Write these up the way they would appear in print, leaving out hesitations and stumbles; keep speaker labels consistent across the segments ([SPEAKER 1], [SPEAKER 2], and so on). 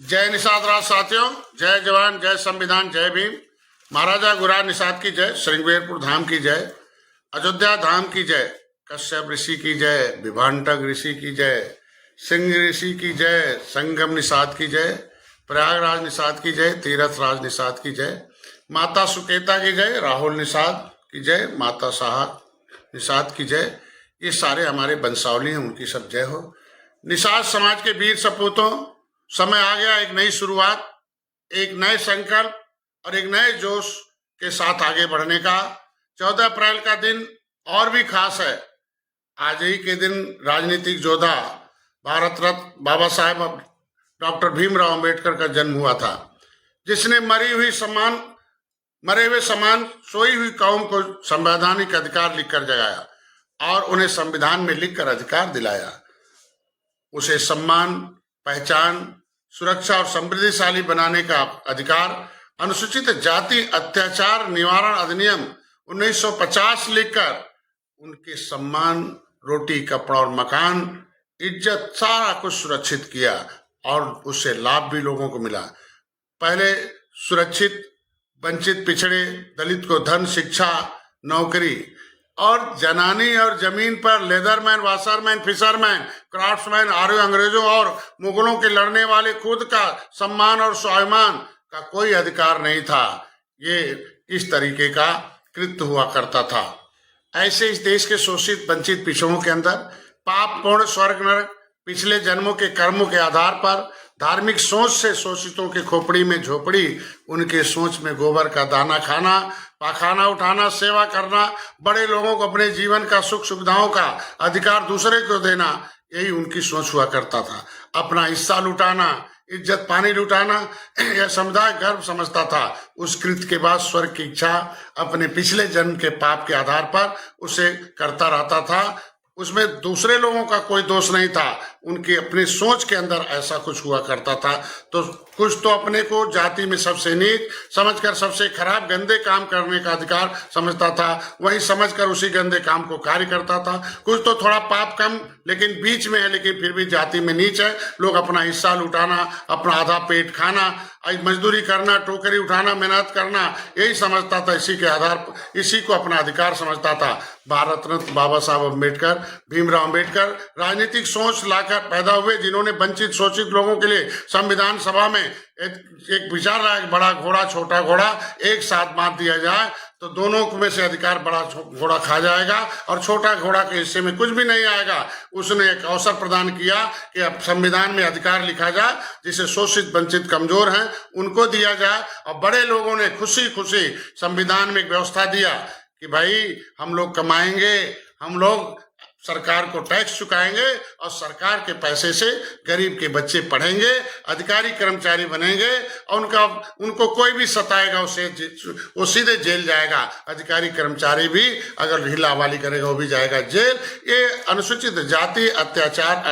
[SPEAKER 1] जय निषाद राज साथियों, जय जवान, जय संविधान, जय भीम। महाराजा गुरार निषाद की जय, श्रृंगेरपुर धाम की जय, अयोध्या धाम की जय, कश्यप ऋषि की जय, विभांटक ऋषि की जय, सिंह ऋषि की जय, संगम निषाद की जय, प्रयागराज निषाद की जय, तीरथ राज निषाद की जय, माता सुकेता की जय, राहुल निषाद की जय, माता शाह निषाद की जय। ये सारे हमारे वंशावली हैं, उनकी सब जय हो। निषाद समाज के वीर सपूतों, समय आ गया एक नई शुरुआत, एक नए संकल्प और एक नए जोश के साथ आगे बढ़ने का। 14 अप्रैल का दिन और भी खास है। आज ही के दिन राजनीतिक योद्धा भारत रत्न बाबा साहेब डॉक्टर भीमराव अंबेडकर का जन्म हुआ था, जिसने मरे हुए समान सोई हुई कौम को संवैधानिक अधिकार लिखकर जगाया और उन्हें संविधान में लिखकर अधिकार दिलाया। उसे सम्मान, पहचान, सुरक्षा और समृद्धिशाली बनाने का अधिकार अनुसूचित जाति अत्याचार निवारण अधिनियम 1950 लिखकर उनके सम्मान, रोटी, कपड़ा और मकान, इज्जत सारा कुछ सुरक्षित किया और उससे लाभ भी लोगों को मिला। पहले सुरक्षित, वंचित, पिछड़े, दलित को धन, शिक्षा, नौकरी और जनानी और जमीन पर लेदरमैन, वाशरमैन, फिशरमैन, क्राफ्ट्समैन, आर्य, अंग्रेजों और मुगलों के लड़ने वाले खुद का सम्मान और स्वाभिमान का कोई अधिकार नहीं था। ये इस तरीके का कृत्य हुआ करता था। ऐसे इस देश के शोषित, वंचित, पिछड़ों के अंदर पाप, पुण्य, स्वर्ग, नरक पिछले जन्मों के कर्मों के आधार पर धार्मिक सोच से शोषितों के खोपड़ी में झोपड़ी, उनके सोच में गोबर का दाना खाना, पाखाना उठाना, सेवा करना, बड़े लोगों को अपने जीवन का सुख सुविधाओं का अधिकार दूसरे को देना, यही उनकी सोच हुआ करता था। अपना हिस्सा लुटाना, इज्जत पानी लुटाना यह समुदाय गर्व समझता था। उस कृत्य के बाद स्वर्ग की इच्छा अपने पिछले जन्म के पाप के आधार पर उसे करता रहता था। उसमें दूसरे लोगों का कोई दोष नहीं था, उनकी अपनी सोच के अंदर ऐसा कुछ हुआ करता था। तो कुछ तो अपने को जाति में सबसे नीच समझकर सबसे खराब गंदे काम करने का अधिकार समझता था, वही समझकर उसी गंदे काम को कार्य करता था। कुछ तो थोड़ा पाप कम लेकिन बीच में है, लेकिन फिर भी जाति में नीच है। लोग अपना हिस्सा लुटाना, अपना आधा पेट खाना, मजदूरी करना, टोकरी उठाना, मेहनत करना, यही समझता था। इसी के आधार पर इसी को अपना अधिकार समझता था। भारत रत्न बाबा साहब अम्बेडकर, भीमराव अम्बेडकर राजनीतिक सोच लाकर पैदा हुए, जिन्होंने वंचित, शोषित लोगों के लिए संविधान सभा में एक विचार रहा है, बड़ा घोड़ा, छोटा घोड़ा एक साथ बांध दिया जाए तो दोनों में से अधिकार बड़ा घोड़ा खा जाएगा और छोटा घोड़ा के हिस्से में कुछ भी नहीं आएगा। उसने एक अवसर प्रदान किया कि अब संविधान में अधिकार लिखा जाए, जिसे शोषित, वंचित, कमजोर हैं उनको दिया जाए। और बड़े लोगों ने खुशी खुशी संविधान में एक व्यवस्था दिया कि भाई हम लोग कमाएंगे, हम लोग सरकार को टैक्स चुकाएंगे और सरकार के पैसे से गरीब के बच्चे पढ़ेंगे, अधिकारी कर्मचारी बनेंगे और उनको कोई भी सताएगा वो सीधे जेल जाएगा। अधिकारी कर्मचारी भी अगर हिलावाली करेगा वो भी जाएगा जेल। ये अनुसूचित जाति अत्याचार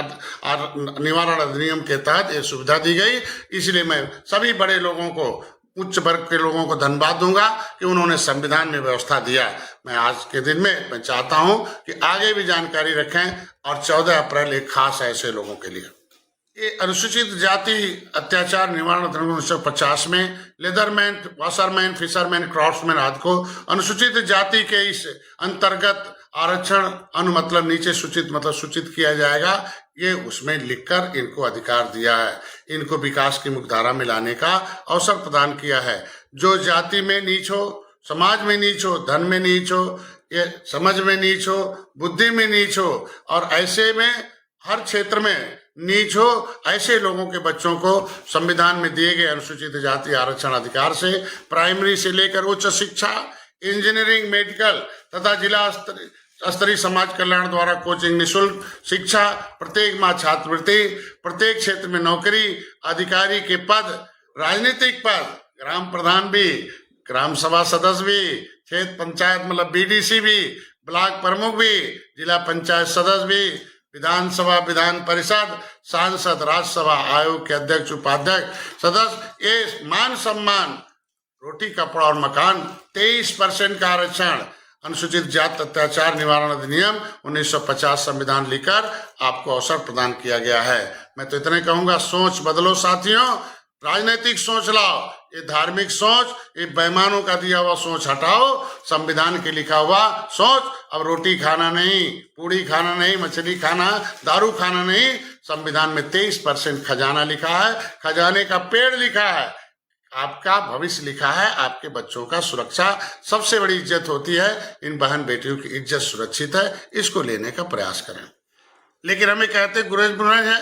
[SPEAKER 1] निवारण अधिनियम के तहत ये सुविधा दी गई। इसलिए मैं सभी बड़े लोगों को, उच्च वर्ग के लोगों को धन्यवाद दूंगा कि उन्होंने संविधान में व्यवस्था दिया। मैं आज के दिन में मैं चाहता हूं कि आगे भी जानकारी रखें और 14 अप्रैल एक खास है ऐसे लोगों के लिए। ये अनुसूचित जाति अत्याचार निवारण अधिनियम 1950 में लेदरमैन, वाशरमैन, फिशरमैन, क्राफ्ट्समैन आदि को अनुसूचित जाति के इस अंतर्गत आरक्षण मतलब नीचे सूचित मतलब सूचित किया जाएगा। ये उसमें लिखकर इनको अधिकार दिया है, इनको विकास की मुख्यधारा में लाने का अवसर प्रदान किया है। जो जाति में नीच हो, समाज में नीच हो, धन में नीच हो, ये समझ में नीच हो, बुद्धि में नीच हो और ऐसे में हर क्षेत्र में नीच हो, ऐसे लोगों के बच्चों को संविधान में दिए गए अनुसूचित जाति आरक्षण अधिकार से प्राइमरी से लेकर उच्च शिक्षा, इंजीनियरिंग, मेडिकल तथा जिला स्तरीय समाज कल्याण द्वारा कोचिंग, निःशुल्क शिक्षा, प्रत्येक माह छात्रवृत्ति, प्रत्येक क्षेत्र में नौकरी, अधिकारी के पद, राजनीतिक पद, ग्राम प्रधान भी, ग्राम सभा सदस्य भी, क्षेत्र पंचायत मतलब बीडीसी भी, ब्लॉक प्रमुख भी, जिला पंचायत सदस्य भी, विधानसभा, विधान परिषद, सांसद, राज्यसभा आयोग के अध्यक्ष, उपाध्यक्ष, सदस्य, ये मान सम्मान, रोटी, कपड़ा और मकान, 23% का आरक्षण अनुसूचित जाति अत्याचार निवारण अधिनियम 1950 संविधान लिखकर आपको अवसर प्रदान किया गया है। मैं तो इतने कहूंगा, सोच बदलो साथियों, राजनीतिक सोच लाओ, ये धार्मिक सोच, ये बेईमानों का दिया हुआ सोच हटाओ, संविधान के लिखा हुआ सोच। अब रोटी खाना नहीं, पूड़ी खाना नहीं, मछली खाना, दारू खाना नहीं। संविधान में 23% खजाना लिखा है, खजाने का पेड़ लिखा है, आपका भविष्य लिखा है, आपके बच्चों का सुरक्षा सबसे बड़ी इज्जत होती है। इन बहन बेटियों की इज्जत सुरक्षित है, इसको लेने का प्रयास करें। लेकिन हमें कहते गुरेज है,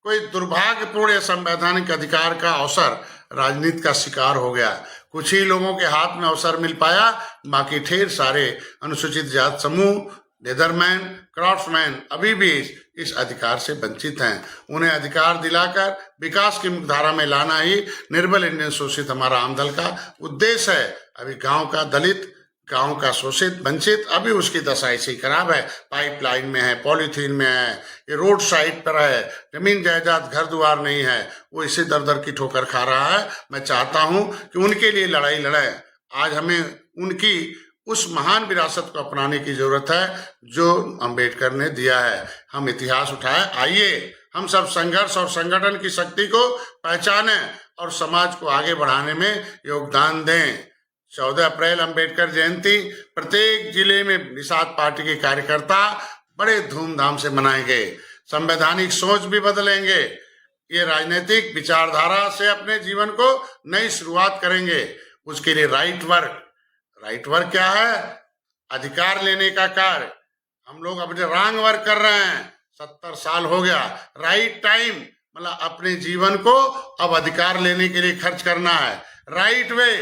[SPEAKER 1] कोई दुर्भाग्यपूर्ण या संवैधानिक अधिकार का अवसर राजनीति का शिकार हो गया। कुछ ही लोगों के हाथ में अवसर मिल पाया, बाकी ढेर सारे अनुसूचित जाति समूह, लेदरमैन, क्राफ्ट्समैन अभी भी इस अधिकार से वंचित हैं। उन्हें अधिकार दिलाकर विकास की मुख्यधारा में लाना ही निर्बल इंडियन शोषित हमारा आमदल का उद्देश्य है। अभी गांव का दलित, गांव का शोषित वंचित, अभी उसकी दशा ऐसी खराब है, पाइपलाइन में है, पॉलीथीन में है, ये रोड साइड पर है, जमीन जायदाद घर द्वार नहीं है, वो इसे दर दर की ठोकर खा रहा है। मैं चाहता हूं कि उनके लिए लड़ाई लड़े। आज हमें उनकी उस महान विरासत को अपनाने की जरूरत है जो अंबेडकर ने दिया है। हम इतिहास उठाए, आइए हम सब संघर्ष और संगठन की शक्ति को पहचानें और समाज को आगे बढ़ाने में योगदान दें। 14 अप्रैल अंबेडकर जयंती प्रत्येक जिले में निषाद पार्टी के कार्यकर्ता बड़े धूमधाम से मनाएंगे। संवैधानिक सोच भी बदलेंगे, ये राजनीतिक विचारधारा से अपने जीवन को नई शुरुआत करेंगे। उसके लिए राइट वर्क क्या है? अधिकार लेने का कार्य। हम लोग अपने रॉन्ग वर्क कर रहे हैं, 70 साल हो गया। राइट टाइम मतलब अपने जीवन को अब अधिकार लेने के लिए खर्च करना है। राइट वे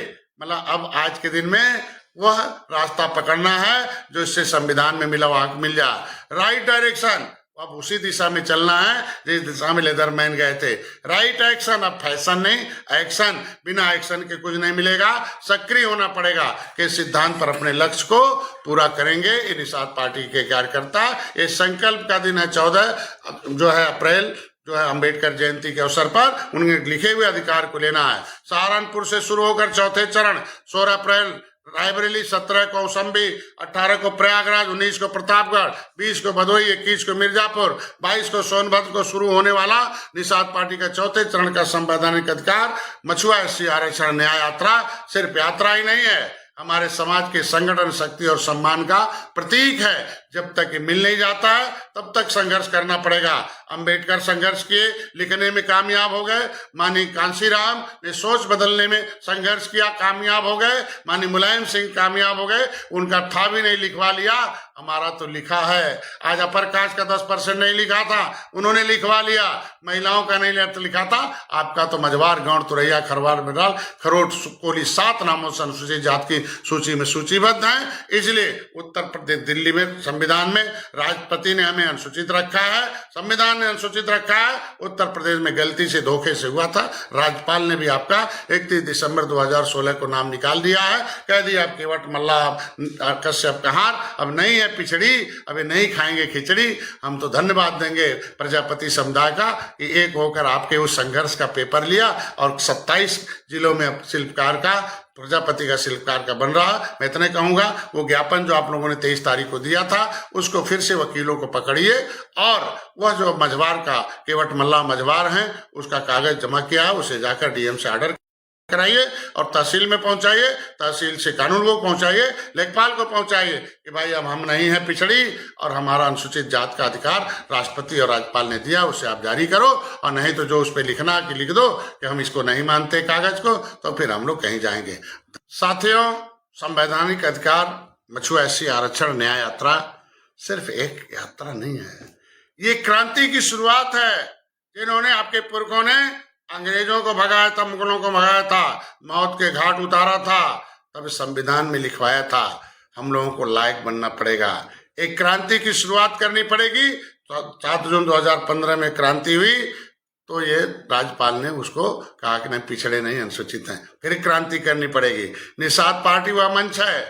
[SPEAKER 1] मतलब अब आज के दिन में वह रास्ता पकड़ना है जो इससे संविधान में मिला हुआ हक मिल जाए। राइट डायरेक्शन, अब उसी दिशा में चलना है जिस दिशा में लेदरमैन गए थे। राइट एक्शन, अब फैशन नहीं, एक्शन। बिना एक्शन के कुछ नहीं मिलेगा, सक्रिय होना पड़ेगा कि सिद्धांत पर अपने लक्ष्य को पूरा करेंगे। ये निषाद पार्टी के कार्यकर्ता, ये संकल्प का दिन है 14 अप्रैल अंबेडकर जयंती के अवसर पर उनके लिखे हुए अधिकार को लेना है। सहारनपुर से शुरू होकर चौथे चरण 16 अप्रैल रायबरेली, 17 को कौशाम्बी, 18 को प्रयागराज, 19 को प्रतापगढ़, 20 को भदोही, 21 को मिर्जापुर, 22 को सोनभद्र को शुरू होने वाला निषाद पार्टी का चौथे चरण का संवैधानिक अधिकार मछुआ SC आरक्षण न्याय यात्रा सिर्फ यात्रा ही नहीं है, हमारे समाज के संगठन शक्ति और सम्मान का प्रतीक है। जब तक ये मिल नहीं जाता है तब तक संघर्ष करना पड़ेगा। अंबेडकर संघर्ष किए, लिखने में कामयाब हो गए। माननीय कांशीराम ने सोच बदलने में संघर्ष किया, कामयाब हो गए। माननीय मुलायम सिंह कामयाब हो गए, उनका था भी नहीं लिखवा लिया, हमारा तो लिखा है। आज अपर कास्ट का 10% नहीं लिखा था, उन्होंने लिखवा लिया। महिलाओं का नहीं लिखा था, आपका तो मझवार, गौड़, तुरैया, खरवार, बिराल, खरोट, कोली 7 नामों से अनुसूचित जाति की सूची में सूचीबद्ध है। इसलिए उत्तर प्रदेश, दिल्ली में संविधान में राष्ट्रपति ने हमें अनुसूचित रखा है, संविधान ने अनुसूचित रखा है। उत्तर प्रदेश में गलती से, धोखे से हुआ था। राज्यपाल ने भी आपका 31 दिसंबर 2016 को नाम निकाल दिया है, कह दिया अब केवट मल्ला कश्यप कहार अब नहीं है पिछड़ी, अभी नहीं खाएंगे खिचड़ी। हम तो धन्यवाद देंगे प्रजापति समुदाय का कि एक होकर आपके उस संघर्ष का पेपर लिया और 27 जिलों में शिल्पकार का, प्रजापति का शिल्पकार का बन रहा। मैं इतने कहूंगा, वो ज्ञापन जो आप लोगों ने 23 तारीख को दिया था उसको फिर से वकीलों को पकड़िए और वह जो मझवार का, केवट मल्ला मझवार हैं, उसका कागज जमा किया है उसे जाकर DM से ऑर्डर कराइए और तहसील में पहुंचाइए, तहसील से कानून को पहुंचाइए, लेखपाल को पहुंचाइए कि भाई अब हम नहीं है पिछड़ी और हमारा अनुसूचित जात का अधिकार राष्ट्रपति और राज्यपाल ने दिया, उसे आप जारी करो। और नहीं तो जो उस पर लिखना कि लिख दो कि हम इसको नहीं मानते कागज को, तो फिर हम लोग कहीं जाएंगे। साथियों, संवैधानिक अधिकार मछुआ SC आरक्षण न्याय यात्रा सिर्फ एक यात्रा नहीं है, ये क्रांति की शुरुआत है। जिन्होंने, आपके पुरखों ने अंग्रेजों को भगाया था, मुगलों को भगाया था, मौत के घाट उतारा था, तब संविधान में लिखवाया था। हम लोगों को लायक बनना पड़ेगा, एक क्रांति की शुरुआत करनी पड़ेगी। तो 7 जून 2015 में क्रांति हुई तो ये राज्यपाल ने उसको कहा कि नहीं, पिछड़े नहीं, अनुसूचित हैं, फिर क्रांति करनी पड़ेगी। निषाद पार्टी वह मंच है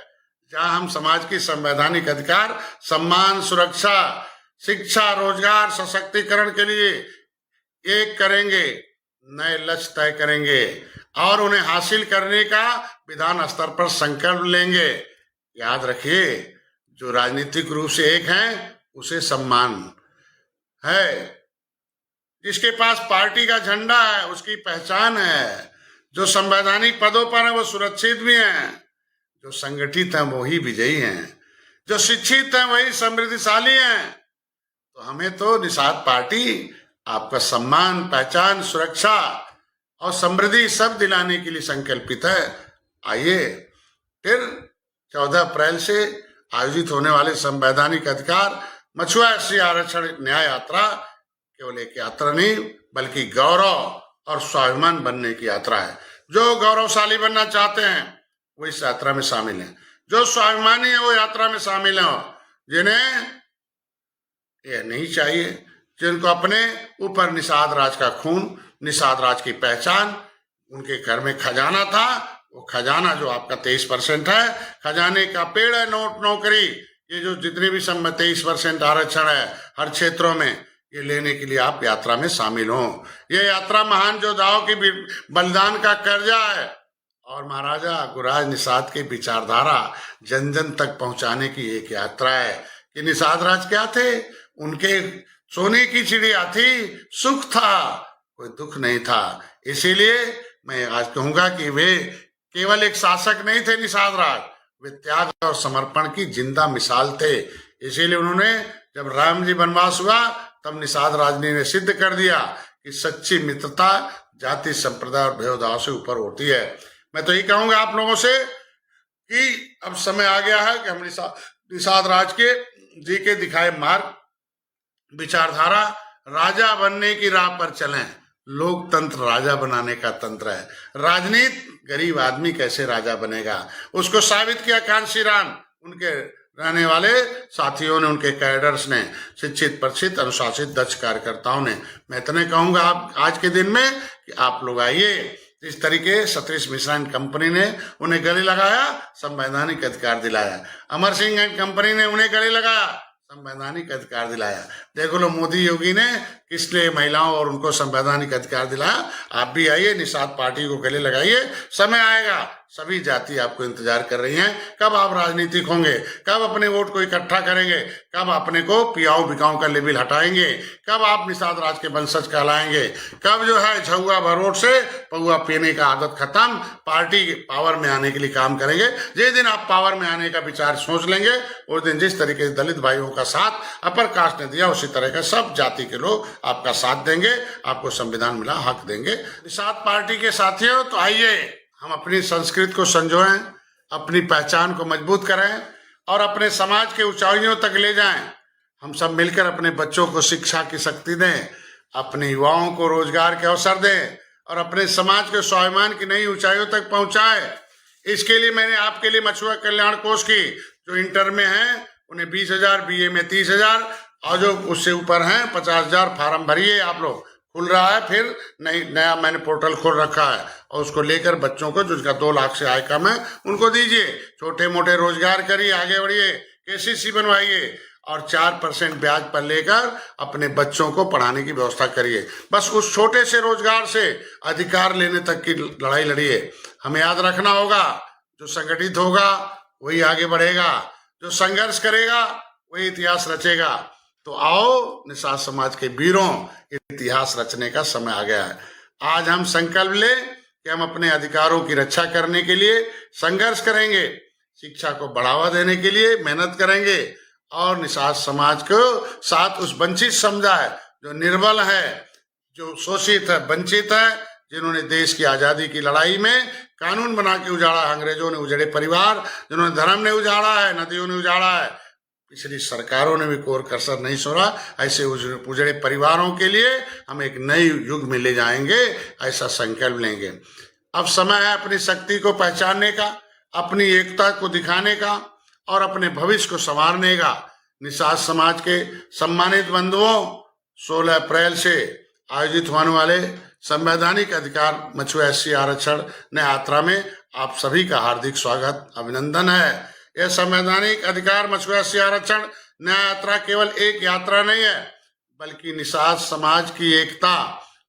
[SPEAKER 1] जहां हम समाज की संवैधानिक अधिकार, सम्मान, सुरक्षा, शिक्षा, रोजगार, सशक्तिकरण के लिए एक करेंगे, नए लक्ष्य तय करेंगे और उन्हें हासिल करने का विधान स्तर पर संकल्प लेंगे। याद रखिए, जो राजनीतिक रूप से एक हैं उसे सम्मान है, जिसके पास पार्टी का झंडा है उसकी पहचान है, जो संवैधानिक पदों पर है वो सुरक्षित भी हैं, जो संगठित हैं वही विजयी हैं, जो शिक्षित हैं वही समृद्धिशाली हैं। तो हमें तो निषाद पार्टी आपका सम्मान, पहचान, सुरक्षा और समृद्धि सब दिलाने के लिए संकल्पित है। आइए फिर 14 अप्रैल से आयोजित होने वाले संवैधानिक अधिकार मछुआ एससी आरक्षण न्याय यात्रा केवल एक यात्रा नहीं बल्कि गौरव और स्वाभिमान बनने की यात्रा है। जो गौरवशाली बनना चाहते हैं वो इस यात्रा में शामिल हैं, जो स्वाभिमानी है वो यात्रा में शामिल हैं। जिन्हें यह नहीं चाहिए, जिनको अपने ऊपर निषाद राज का खून, निषाद राज की पहचान, उनके घर में खजाना था, वो खजाना जो आपका 23% है, खजाने का पेड़ है नोट नौकरी, ये जो जितने भी सब 23% आरक्षण है हर क्षेत्रों में, ये लेने के लिए आप यात्रा में शामिल हो। ये यात्रा महान योद्धाओं की बलिदान का कर्जा है और महाराजा गुरुराज निषाद की विचारधारा जन जन तक पहुंचाने की एक यात्रा है। कि निषाद राज क्या थे? उनके सोने की चिड़िया थी, सुख था, कोई दुख नहीं था। इसीलिए मैं आज कहूंगा कि वे केवल एक शासक नहीं थे निषाद राज, वे त्याग और समर्पण की जिंदा मिसाल थे। इसीलिए उन्होंने जब राम जी वनवास हुआ तब निषाद राज ने सिद्ध कर दिया कि सच्ची मित्रता जाति संप्रदाय और भेदभाव से ऊपर होती है। मैं तो यही कहूंगा आप लोगों से कि अब समय आ गया है कि हम निषाद राज के जी के दिखाए मार्ग, विचारधारा, राजा बनने की राह पर चलें। लोकतंत्र राजा बनाने का तंत्र है। राजनीति गरीब आदमी कैसे राजा बनेगा, उसको साबित किया कांशीराम, उनके रहने वाले साथियों ने, उनके कैडर्स ने, शिक्षित, प्रशिक्षित, अनुशासित, दक्ष कार्यकर्ताओं ने। मैं इतने कहूंगा आप आज के दिन में कि आप लोग आइए। इस तरीके सतीश मिश्रा एंड कंपनी ने उन्हें गले लगाया, संवैधानिक अधिकार दिलाया। अमर सिंह एंड कंपनी ने उन्हें गले लगाया, संवैधानिक अधिकार दिलाया। देखो लो मोदी योगी ने किस लिए महिलाओं और उनको संवैधानिक अधिकार दिलाया। आप भी आइए, निषाद पार्टी को गले लगाइए। समय आएगा, सभी जाति आपको इंतजार कर रही हैं। कब आप राजनीतिक होंगे, कब अपने वोट को इकट्ठा करेंगे, कब अपने को पियाओ बिकाओ का लेबल हटाएंगे, कब आप निषाद राज के वंशज कहलाएंगे, कब जो है झुआ भरोट से पौआ पीने का आदत खत्म, पार्टी पावर में आने के लिए काम करेंगे। जिस दिन आप पावर में आने का विचार सोच लेंगे उस दिन जिस तरीके से दलित भाइयों का साथ अपर कास्ट ने दिया उसी तरह का सब जाति के लोग आपका साथ देंगे, आपको संविधान मिला हक देंगे। निषाद पार्टी के साथियों, तो आइए हम अपनी संस्कृति को संजोएं, अपनी पहचान को मजबूत करें और अपने समाज के ऊंचाइयों तक ले जाएं। हम सब मिलकर अपने बच्चों को शिक्षा की शक्ति दें, अपने युवाओं को रोजगार के अवसर दें और अपने समाज के स्वाभिमान की नई ऊंचाइयों तक पहुंचाएं। इसके लिए मैंने आपके लिए मछुआ कल्याण कोष की, जो इंटर में है उन्हें 20,000, बीए में 30,000 और जो उससे ऊपर हैं 50,000 फार्म भरिए। आप लोग खुल रहा है, फिर नया मैंने पोर्टल खोल रखा है और उसको लेकर बच्चों को जिनका 2 लाख से आय कम है उनको दीजिए। छोटे मोटे रोजगार करिए, आगे बढ़िए, केसीसी बनवाइए और 4% ब्याज पर लेकर अपने बच्चों को पढ़ाने की व्यवस्था करिए। बस उस छोटे से रोजगार से अधिकार लेने तक की लड़ाई लड़िए। हमें याद रखना होगा, जो संगठित होगा वही आगे बढ़ेगा, जो संघर्ष करेगा वही इतिहास रचेगा। तो आओ निषाद समाज के वीरों, इतिहास रचने का समय आ गया है। आज हम संकल्प लें कि हम अपने अधिकारों की रक्षा करने के लिए संघर्ष करेंगे, शिक्षा को बढ़ावा देने के लिए मेहनत करेंगे और निषाद समाज को साथ उस वंचित समुदाय जो निर्बल है, जो शोषित है, वंचित है, जिन्होंने देश की आजादी की लड़ाई में कानून बना के उजाड़ा है, अंग्रेजों ने उजड़े परिवार, जिन्होंने धर्म ने उजाड़ा है, नदियों ने उजाड़ा है, पिछली सरकारों ने भी कोर कसर नहीं छोड़ा, ऐसे उजड़े परिवारों के लिए हम एक नए युग में ले जाएंगे, ऐसा संकल्प लेंगे। अब समय है अपनी शक्ति को पहचानने का, अपनी एकता को दिखाने का और अपने भविष्य को संवारने का। निषाद समाज के सम्मानित बंधुओं, 16 अप्रैल से आयोजित होने वाले संवैधानिक अधिकार मछुआ एससी आरक्षण न्याय यात्रा में आप सभी का हार्दिक स्वागत, अभिनंदन है। यह संवैधानिक अधिकार मछुआ एससी आरक्षण न्याय यात्रा केवल एक यात्रा नहीं है, बल्कि निषाद समाज की एकता,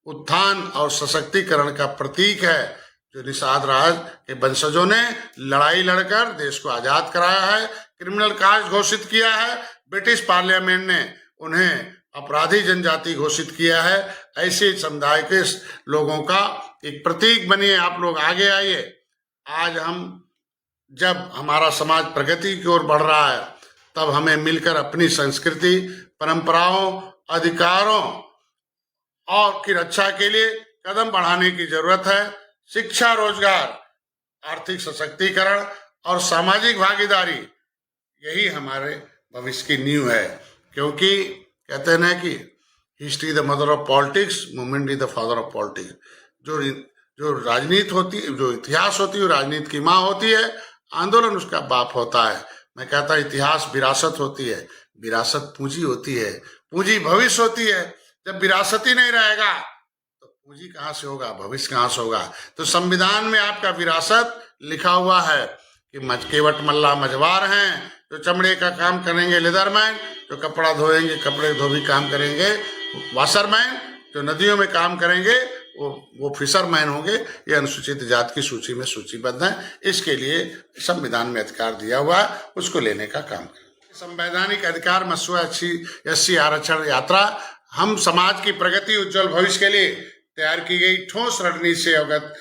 [SPEAKER 1] उत्थान और सशक्तिकरण का प्रतीक है। जो निषाद राज के वंशजों ने लड़ाई लड़कर देश को आजाद कराया है, क्रिमिनल काज घोषित किया है, ब्रिटिश पार्लियामेंट ने उन्हें अपराधी जनजाति घोषित किया है। ऐसे समुदाय के लोगों का एक प्रतीक बनिए, आप लोग आगे आइए। आज हम जब हमारा समाज प्रगति की ओर बढ़ रहा है, तब हमें मिलकर अपनी संस्कृति, परंपराओं, अधिकारों और की रक्षा के लिए कदम बढ़ाने की जरूरत है। शिक्षा, रोजगार, आर्थिक सशक्तिकरण और सामाजिक भागीदारी, यही हमारे भविष्य की नींव है। क्योंकि कहते हैं ना कि history the mother of politics, movement is the father of politics. जो राजनीति होती है, जो इतिहास होती है, वो राजनीति की माँ होती है, आंदोलन उसका बाप होता है। मैं कहता इतिहास विरासत होती है, विरासत पूंजी होती है, पूंजी भविष्य होती है। जब विरासत ही नहीं रहेगा तो पूंजी कहाँ से होगा, भविष्य कहाँ से होगा। तो संविधान में आपका विरासत लिखा हुआ है कि केवट मल्ला मझवार हैं, जो चमड़े का काम करेंगे लेदरमैन, जो कपड़ा धोएंगे कपड़े धोबी काम करेंगे वाशरमैन, जो नदियों में काम करेंगे वो फिशरमैन होंगे। ये अनुसूचित जाति की सूची में सूचीबद्ध है। इसके लिए संविधान में अधिकार दिया हुआ है, उसको लेने का काम करें। संवैधानिक अधिकार मसुआ एससी आरक्षण यात्रा हम समाज की प्रगति, उज्जवल भविष्य के लिए तैयार की गई ठोस रणनीति से अवगत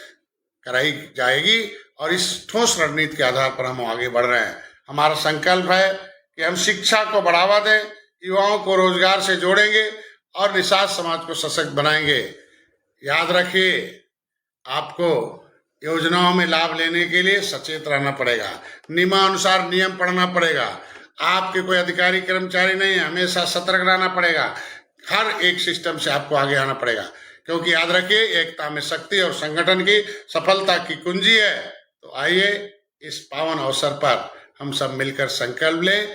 [SPEAKER 1] कराई जाएगी और इस ठोस रणनीति के आधार पर हम आगे बढ़ रहे हैं। हमारा संकल्प है कि हम शिक्षा को बढ़ावा दें, युवाओं को रोजगार से जोड़ेंगे और निषाद समाज को सशक्त बनाएंगे। याद रखिए, आपको योजनाओं में लाभ लेने के लिए सचेत रहना पड़ेगा, नियमानुसार नियम पढ़ना पड़ेगा। आपके कोई अधिकारी कर्मचारी नहीं है, हमेशा सतर्क रहना पड़ेगा। हर एक सिस्टम से आपको आगे आना पड़ेगा, क्योंकि याद रखिए, एकता में शक्ति और संगठन की सफलता की कुंजी है। तो आइए इस पावन अवसर पर हम सब मिलकर संकल्प लें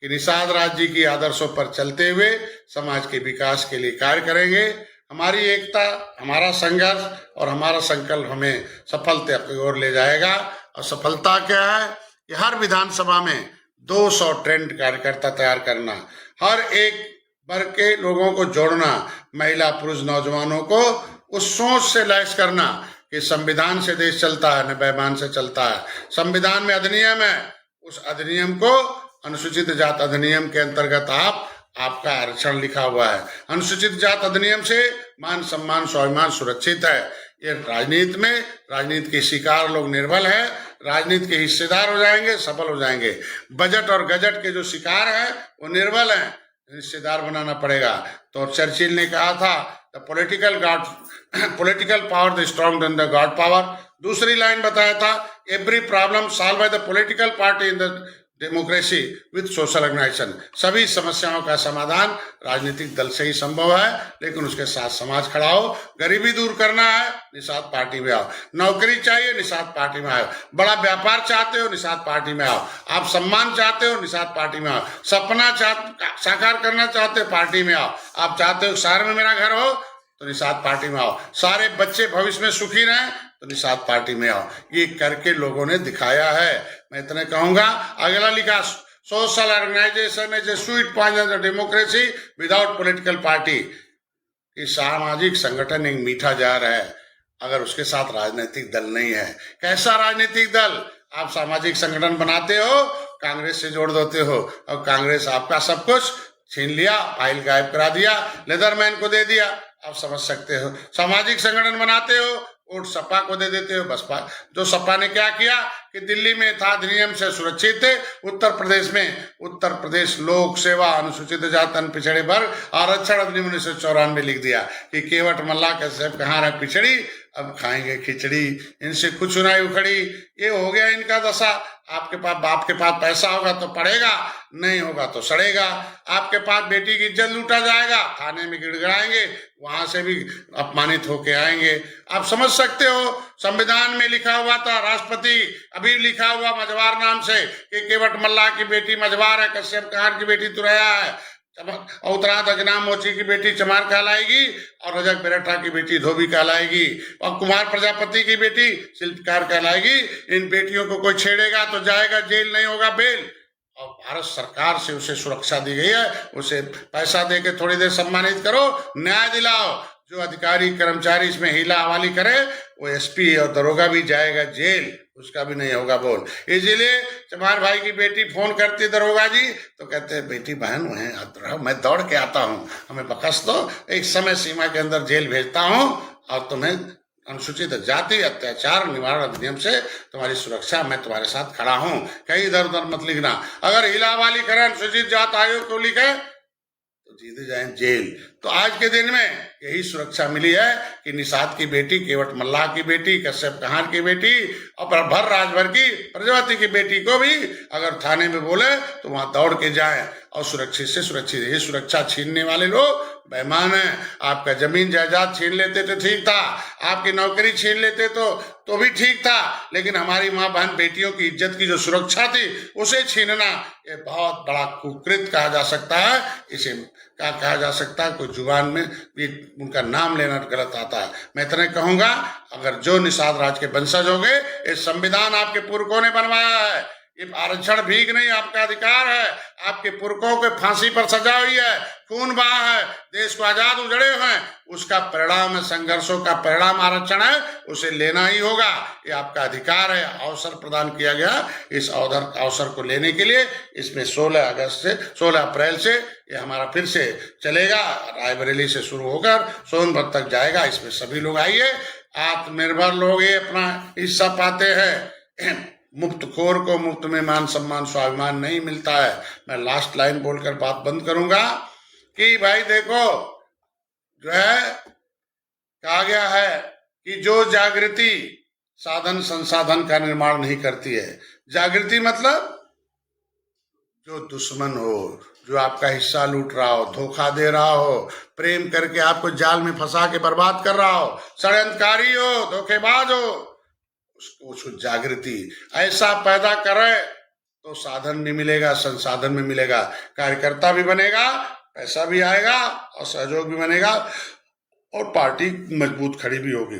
[SPEAKER 1] कि निषाद राज्य की आदर्शों पर चलते हुए समाज के विकास के लिए कार्य करेंगे। हमारी एकता, हमारा संघर्ष और हमारा संकल्प हमें सफलता की ओर ले जाएगा। और सफलता क्या है कि हर विधानसभा में 200 ट्रेंड कार्यकर्ता तैयार करना, हर एक वर्ग के लोगों को जोड़ना, महिला पुरुष नौजवानों को उस सोच से लैस करना कि संविधान से देश चलता है, न बेईमान से चलता है। संविधान में अधिनियम है, उस अधिनियम को अनुसूचित जाति अधिनियम के अंतर्गत आपका आरक्षण लिखा हुआ है। अनुसूचित जाति अधिनियम से मान सम्मान स्वाभिमान सुरक्षित है। ये राजनीति के शिकार लोग निर्बल है, राजनीति के हिस्सेदार हो जाएंगे, सफल हो जाएंगे। बजट और गजट के जो शिकार है वो निर्बल है, हिस्सेदार बनाना पड़ेगा। तो चर्चिल ने कहा था, the political power the strong then the god power. दूसरी लाइन बताया था, every problem solve by the political party in the democracy with social organisation. सभी समस्याओं का समाधान राजनीतिक दल से ही संभव है, लेकिन उसके साथ समाज खड़ा हो। गरीबी दूर करना है, निषाद पार्टी में आओ। नौकरी चाहिए, निषाद पार्टी में आओ। बड़ा व्यापार चाहते हो, निषाद पार्टी में आओ। आप सम्मान चाहते हो, निषाद पार्टी में आओ। सपना साकार करना चाहते हो, पार्टी में आओ। आप चाहते हो शहर में मेरा घर हो, तो निषाद पार्टी में आओ। सारे बच्चे भविष्य में सुखी रहें, तो निषाद पार्टी में आओ। ये करके लोगों ने दिखाया है। मैं इतने कहूंगा। अगला लिखा, social organisation is a sweet poison of democracy without political party. कि सामाजिक संगठन एक मीठा जार है अगर उसके साथ राजनीतिक दल नहीं है। कैसा राजनीतिक दल? आप सामाजिक संगठन बनाते हो, कांग्रेस से जोड़ देते हो, और कांग्रेस आपका सब कुछ छीन लिया, फाइल गायब करा दिया, लेदरमैन को दे दिया। आप समझ सकते हो। सामाजिक संगठन बनाते हो, वोट सपा को दे देते हो। बसपा, जो सपा ने क्या किया कि दिल्ली में था अधिनियम से सुरक्षित थे, उत्तर प्रदेश लोक सेवा अनुसूचित जाति पिछड़े वर्ग आरक्षण अधिनियम 1994 लिख दिया कि केवट मल्ला कश्यप कहाँ रहे पिछड़ी, अब खाएंगे खिचड़ी, इनसे कुछ नहीं उखड़ी। ये हो गया इनका दशा। आपके पास बाप के पास पैसा होगा तो पढ़ेगा, नहीं होगा तो सड़ेगा। आपके पास बेटी की इज्जत लूटा जाएगा, थाने में गिड़गिड़ाएंगे, वहां से भी अपमानित होके आएंगे। आप समझ सकते हो। संविधान में लिखा हुआ था, राष्ट्रपति अभी लिखा हुआ मझवार नाम से कि केवट मल्ला की बेटी मझवार है, कश्यप कहार की बेटी तुरैया है, उत्तराध अजनाम मोची की बेटी चमार कहलाएगी और रजक बेरठा की बेटी धोबी कहलाएगी और कुमार प्रजापति की बेटी शिल्पकार कहलाएगी। इन बेटियों को कोई छेड़ेगा तो जाएगा जेल, नहीं होगा बेल। और भारत सरकार से उसे सुरक्षा दी गई है। उसे पैसा दे के थोड़ी देर सम्मानित करो, न्याय दिलाओ। जो अधिकारी कर्मचारी इसमें हीला हवाली करे वो एसपी और दरोगा भी जाएगा जेल, उसका भी नहीं होगा बोल। इसीलिए चमार भाई की बेटी फोन करती दरोगा जी तो कहते हैं बेटी बहन वहीं मैं दौड़ के आता हूँ, हमें बकस दो, एक समय सीमा के अंदर जेल भेजता हूँ और तुम्हें अनुसूचित जाति अत्याचार निवारण अधिनियम से तुम्हारी सुरक्षा, मैं तुम्हारे साथ खड़ा हूं, कहीं इधर उधर मत लिखना। अगर हिला वाली करें अनुसूचित जात आयोग को लिखे तो जीते जाए जेल। तो आज के दिन में यही सुरक्षा मिली है कि निषाद की बेटी, केवट मल्लाह की बेटी, कश्यप कहार की बेटी और भर राजभर की प्रजापति की बेटी को भी अगर थाने में बोले तो वहां दौड़ के जाए और सुरक्षित से सुरक्षित। ये सुरक्षा छीनने वाले लोग बेईमान है। आपका जमीन जायदाद छीन लेते तो ठीक था, आपकी नौकरी छीन लेते तो भी ठीक था, लेकिन हमारी माँ बहन बेटियों की इज्जत की जो सुरक्षा थी उसे छीनना ये बहुत बड़ा कुकृत कहा जा सकता है। इसे क्या कहा जा सकता है, कोई जुबान में भी उनका नाम लेना गलत आता है। मैं इतना कहूंगा, अगर जो निषाद राज के वंशज होंगे, ये संविधान आपके पुरखों ने बनवाया है, ये आरक्षण भीख नहीं, आपका अधिकार है। आपके पुरखों के फांसी पर सजा हुई है, खून बहा है, देश को आजाद उजड़े हैं, उसका परिणाम है, संघर्षों का परिणाम आरक्षण है, उसे लेना ही होगा। ये आपका अधिकार है, अवसर प्रदान किया गया। इस अवसर को लेने के लिए इसमें 16 अप्रैल से ये हमारा फिर से चलेगा, रायबरेली से शुरू होकर सोनभद्र तक जाएगा। इसमें सभी लोग आइए, आत्मनिर्भर लोग ये अपना हिस्सा पाते हैं। मुफ्त खोर को मुफ्त में मान सम्मान स्वाभिमान नहीं मिलता है। मैं लास्ट लाइन बोलकर बात बंद करूंगा कि भाई देखो, जो है कहा गया है कि जो जागृति साधन संसाधन का निर्माण नहीं करती है, जागृति मतलब जो दुश्मन हो, जो आपका हिस्सा लूट रहा हो, धोखा दे रहा हो, प्रेम करके आपको जाल में फंसा के बर्बाद कर रहा हो, षड्यंत्रकारी हो, धोखेबाज हो, उसको जागृति ऐसा पैदा करे तो साधन नहीं मिलेगा, संसाधन में मिलेगा, कार्यकर्ता भी बनेगा, पैसा भी आएगा और सहयोग भी बनेगा और पार्टी मजबूत खड़ी भी होगी।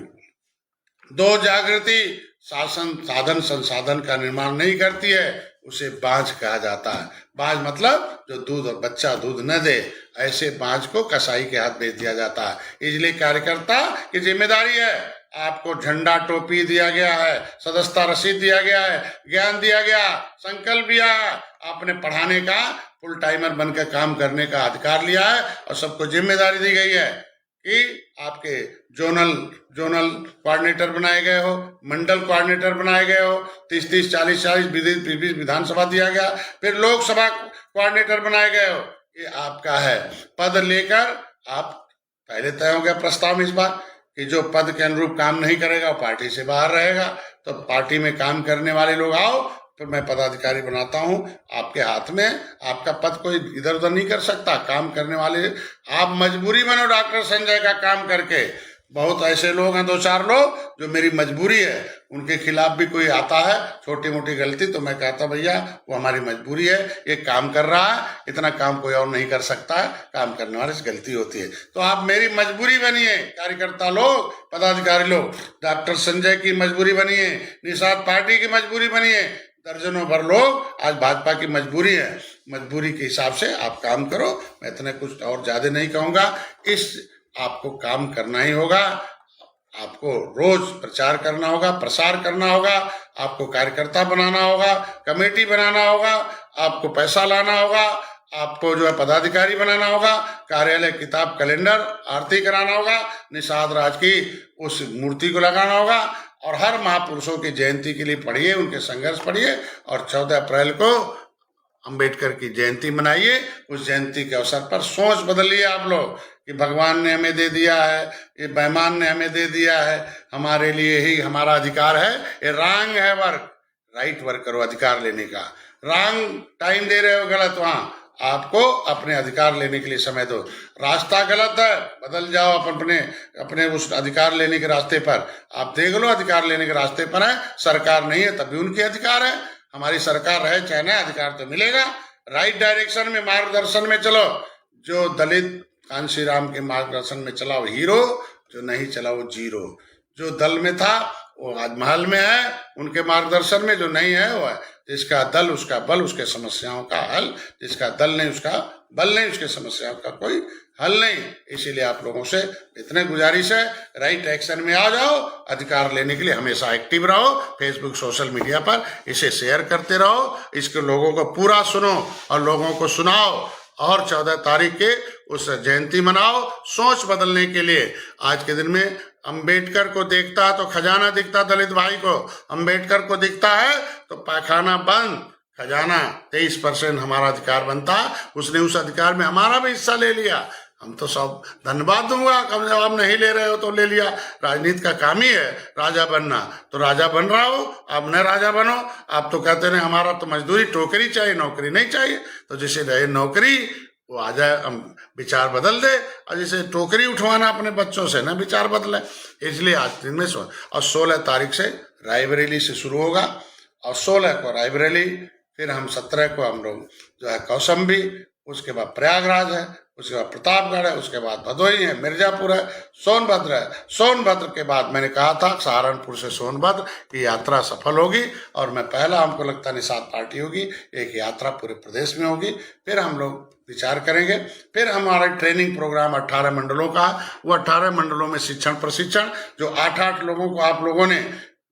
[SPEAKER 1] दो जागृति शासन साधन संसाधन का निर्माण नहीं करती है, उसे बांझ कहा जाता है। बांझ मतलब जो दूध और बच्चा दूध न दे, ऐसे बांझ को कसाई के हाथ भेज दिया जाता है। इसलिए कार्यकर्ता की जिम्मेदारी है, आपको झंडा टोपी दिया गया है, सदस्यता रसीद दिया गया है, ज्ञान दिया गया, संकल्प दिया है, आपने पढ़ाने का फुल टाइमर बनकर काम करने का अधिकार लिया है और सबको जिम्मेदारी दी गई है कि आपके जोनल कोऑर्डिनेटर बनाए गए हो, मंडल कोऑर्डिनेटर बनाए गए हो, 30 40 विधानसभा दिया गया, फिर लोकसभा कोऑर्डिनेटर बनाए गए हो। ये आपका है। पद लेकर आप पहले तय हो गया प्रस्ताव इस बार कि जो पद के अनुरूप काम नहीं करेगा वो पार्टी से बाहर रहेगा। तो पार्टी में काम करने वाले लोग आओ, फिर मैं पदाधिकारी बनाता हूं आपके हाथ में, आपका पद कोई इधर उधर नहीं कर सकता। काम करने वाले आप मजबूरी बनो डॉक्टर संजय का काम करके। बहुत ऐसे लोग हैं, 2-4 लोग जो मेरी मजबूरी है, उनके खिलाफ भी कोई आता है छोटी मोटी गलती तो मैं कहता भैया वो हमारी मजबूरी है, ये काम कर रहा है, इतना काम कोई और नहीं कर सकता है, काम करने वाले से गलती होती है। तो आप मेरी मजबूरी बनिए, कार्यकर्ता लोग, पदाधिकारी लोग, डॉक्टर संजय की मजबूरी बनिए, निषाद पार्टी की मजबूरी बनिए, दर्जनों भर लोग आज भाजपा की मजबूरी है। मजबूरी के हिसाब से आप काम करो। मैं इतना कुछ और ज्यादा नहीं कहूंगा। आपको काम करना ही होगा, आपको रोज प्रचार करना होगा, प्रसार करना होगा, आपको कार्यकर्ता बनाना होगा, कमेटी बनाना होगा, आपको पैसा लाना होगा, आपको जो है पदाधिकारी बनाना होगा, कार्यालय किताब कैलेंडर आरती कराना होगा, निषाद राज की उस मूर्ति को लगाना होगा और हर महापुरुषों की जयंती के लिए पढ़िए, उनके संघर्ष पढ़िए और 14 अप्रैल को अंबेडकर की जयंती मनाइए। उस जयंती के अवसर पर सोच बदलिए आप लोग कि भगवान ने हमें दे दिया है, ये बेईमान ने हमें दे दिया है, हमारे लिए ही हमारा अधिकार है। ये रॉन्ग है वर्क, राइट वर्क करो अधिकार लेने का। रॉन्ग टाइम दे रहे हो, गलत, वहाँ आपको अपने अधिकार लेने के लिए समय दो। रास्ता गलत है, बदल जाओ अपने उस अधिकार लेने के रास्ते पर। आप देख लो अधिकार लेने के रास्ते पर है, सरकार नहीं है तब भी उनके अधिकार है। हमारी सरकार रहे चाहे ना, अधिकार तो मिलेगा। राइट डायरेक्शन में मार्गदर्शन में चलो। जो दलित कांशी राम के मार्गदर्शन में चला वो हीरो, जो नहीं चला वो जीरो। जो दल में था वो आज महल में है, उनके मार्गदर्शन में। जो नहीं है वो है जिसका दल उसका बल, उसके समस्याओं का हल, जिसका दल नहीं उसका बल नहीं, उसके समस्याओं का कोई हल नहीं। इसीलिए आप लोगों से इतने गुजारिश है, राइट एक्शन में आ जाओ, अधिकार लेने के लिए हमेशा एक्टिव रहो। फेसबुक सोशल मीडिया पर इसे शेयर करते रहो, इसके लोगों को पूरा सुनो और लोगों को सुनाओ। और 14 तारीख के उस जयंती मनाओ सोच बदलने के लिए। आज के दिन में अंबेडकर को देखता है तो खजाना दिखता, दलित भाई को अंबेडकर को दिखता है तो पायखाना बंद, खजाना 23% हमारा अधिकार बनता। उसने उस अधिकार में हमारा भी हिस्सा ले लिया। हम तो सब धन्यवाद दूंगा, कम जब आप नहीं ले रहे हो तो ले लिया। राजनीति का काम ही है राजा बनना, तो राजा बन रहा हो, आप न राजा बनो। आप तो कहते हैं हमारा तो मजदूरी, टोकरी चाहिए, नौकरी नहीं चाहिए। तो जिसे रहे नौकरी वो आ जाए, हम विचार बदल दे। और जिसे टोकरी उठवाना अपने बच्चों से ना विचार बदले। इसलिए आज दिन में और 16 तारीख से रायबरेली से शुरू होगा और 16 को रायबरेली, फिर हम 17 को हम लोग जो है कौशाम्बी, उसके बाद प्रयागराज है, उसके बाद प्रतापगढ़ है, उसके बाद भदोही है, मिर्जापुर है, सोनभद्र है। सोनभद्र के बाद मैंने कहा था सहारनपुर से सोनभद्र की यात्रा सफल होगी और मैं पहला, हमको लगता है निषाद पार्टी होगी, एक यात्रा पूरे प्रदेश में होगी। फिर हम लोग विचार करेंगे। फिर हमारा ट्रेनिंग प्रोग्राम 18 मंडलों का, वो 18 मंडलों में शिक्षण प्रशिक्षण, जो 8-8 लोगों को आप लोगों ने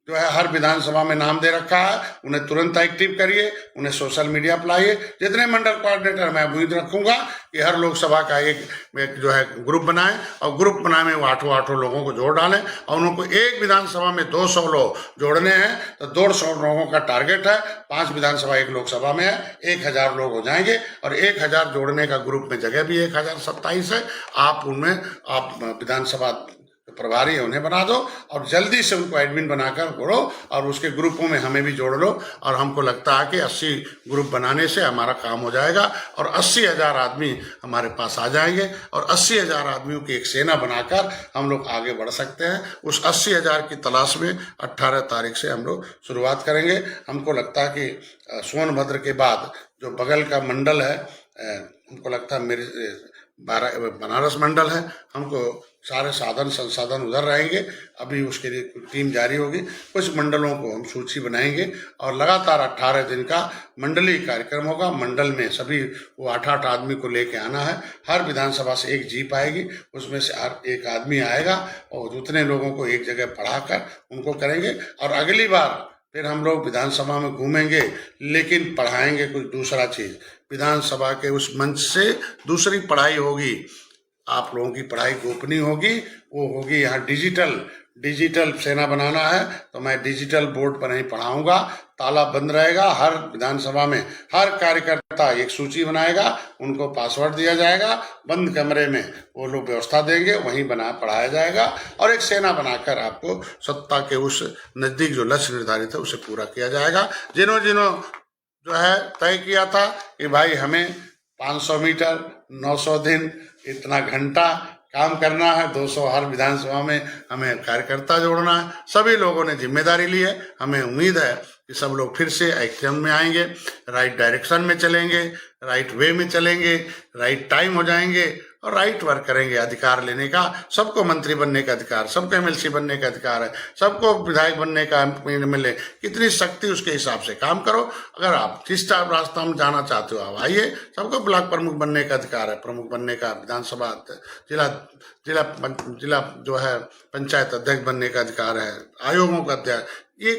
[SPEAKER 1] जो है हर विधानसभा में नाम दे रखा है, उन्हें तुरंत एक्टिव करिए, उन्हें सोशल मीडिया पर लाइए। जितने मंडल कोऑर्डिनेटर मैं उम्मीद रखूंगा कि हर लोकसभा का एक जो है ग्रुप बनाएं और ग्रुप बनाए में वो 8 लोगों को जोड़ डालें और उनको एक विधानसभा में 200 लोग जोड़ने हैं। तो 200 लोगों का टारगेट है, 5 विधानसभा एक लोकसभा में है, 1000 लोग हो जाएंगे और 1000 जोड़ने का ग्रुप में जगह भी 1027 है। आप उनमें आप विधानसभा प्रभारी है उन्हें बना दो और जल्दी से उनको एडमिन बनाकर जोड़ो और उसके ग्रुपों में हमें भी जोड़ लो। और हमको लगता है कि 80 ग्रुप बनाने से हमारा काम हो जाएगा और 80,000 आदमी हमारे पास आ जाएंगे और 80,000 आदमियों की एक सेना बनाकर हम लोग आगे बढ़ सकते हैं। उस 80,000 की तलाश में 18 तारीख से हम लोग शुरुआत करेंगे। हमको लगता है कि सोनभद्र के बाद जो बगल का मंडल है, हमको लगता है मेरे बनारस मंडल है, हमको सारे साधन संसाधन उधर रहेंगे। अभी उसके लिए टीम जारी होगी, कुछ मंडलों को हम सूची बनाएंगे और लगातार 18 दिन का मंडलीय कार्यक्रम होगा। मंडल में सभी वो 8-8 आदमी को लेके आना है। हर विधानसभा से एक जीप आएगी, उसमें से हर एक आदमी आएगा और उतने लोगों को एक जगह पढ़ाकर उनको करेंगे। और अगली बार फिर हम लोग विधानसभा में घूमेंगे, लेकिन पढ़ाएंगे कुछ दूसरा चीज। विधानसभा के उस मंच से दूसरी पढ़ाई होगी, आप लोगों की पढ़ाई गोपनीय होगी। वो होगी यहाँ डिजिटल सेना बनाना है तो मैं डिजिटल बोर्ड पर नहीं पढ़ाऊंगा, ताला बंद रहेगा। हर विधानसभा में हर कार्यकर्ता एक सूची बनाएगा, उनको पासवर्ड दिया जाएगा, बंद कमरे में वो लोग व्यवस्था देंगे, वहीं पढ़ाया जाएगा और एक सेना बनाकर आपको सत्ता के उस नजदीक जो लक्ष्य निर्धारित है उसे पूरा किया जाएगा। जिन्हों जो है तय किया था कि भाई हमें 500 मीटर 900 दिन इतना घंटा काम करना है, 200 हर विधानसभा में हमें कार्यकर्ता जोड़ना है, सभी लोगों ने जिम्मेदारी ली है। हमें उम्मीद है कि सब लोग फिर से एक्शन में आएंगे, राइट डायरेक्शन में चलेंगे, राइट वे में चलेंगे, राइट टाइम हो जाएंगे और राइट वर्क करेंगे। अधिकार लेने का, सबको मंत्री बनने का अधिकार, सबको एमएलसी बनने का अधिकार है, सबको विधायक बनने का मिले। कितनी शक्ति उसके हिसाब से काम करो। अगर आप जिस रास्ता में जाना चाहते हो आप आइए। सबको ब्लॉक प्रमुख बनने का अधिकार है, प्रमुख बनने का, विधानसभा जिला जो है पंचायत अध्यक्ष बनने का अधिकार है, आयोगों का अध्यक्ष। ये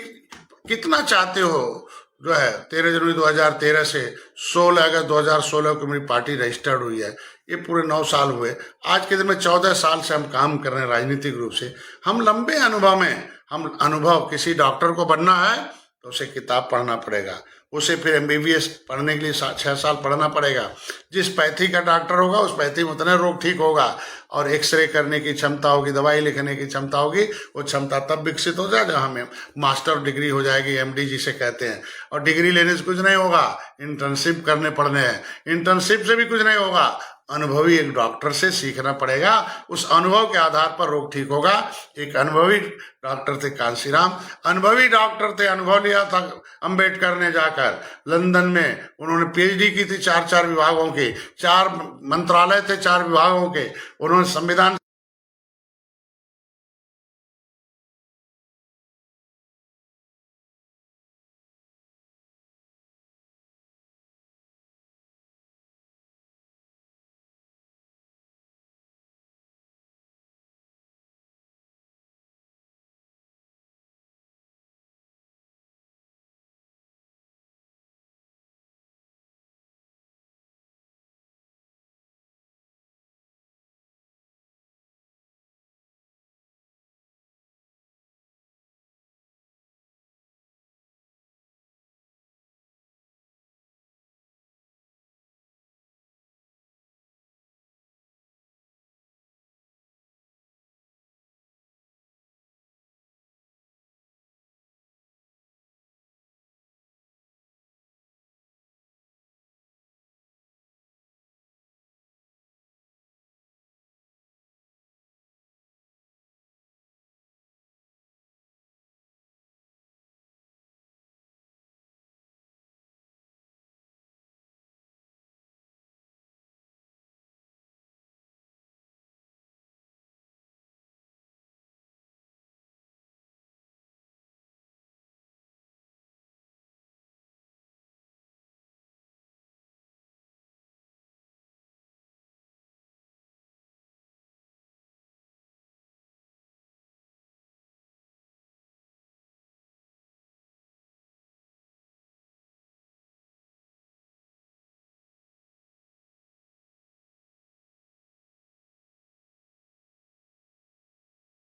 [SPEAKER 1] कितना चाहते हो जो है 13 जनवरी 2013 से 16 अगस्त 2016 को मेरी पार्टी रजिस्टर्ड हुई है। ये पूरे 9 साल हुए। आज के दिन में 14 साल से हम काम कर रहे हैं राजनीतिक रूप से। हम लंबे अनुभव में, हम अनुभव, किसी डॉक्टर को बनना है तो उसे किताब पढ़ना पड़ेगा, उसे फिर MBBS पढ़ने के लिए 6 साल पढ़ना पड़ेगा। जिस पैथी का डॉक्टर होगा उस पैथी में उतने रोग ठीक होगा और एक्सरे करने की क्षमता होगी, दवाई लिखने की क्षमता होगी। वो क्षमता तब विकसित हो जाए जब हमें मास्टर डिग्री हो जाएगी, MD जिसे कहते हैं। और डिग्री लेने से कुछ नहीं होगा, इंटर्नशिप करने पड़ने हैं। इंटर्नशिप से भी कुछ नहीं होगा, अनुभवी एक डॉक्टर से सीखना पड़ेगा। उस अनुभव के आधार पर रोग ठीक होगा। एक अनुभवी डॉक्टर थे कांशीराम, अनुभवी डॉक्टर थे। अनुभव लिया था अंबेडकर ने जाकर लंदन में, उन्होंने PhD की थी 4 विभागों के, 4 मंत्रालय थे 4 विभागों के। उन्होंने संविधान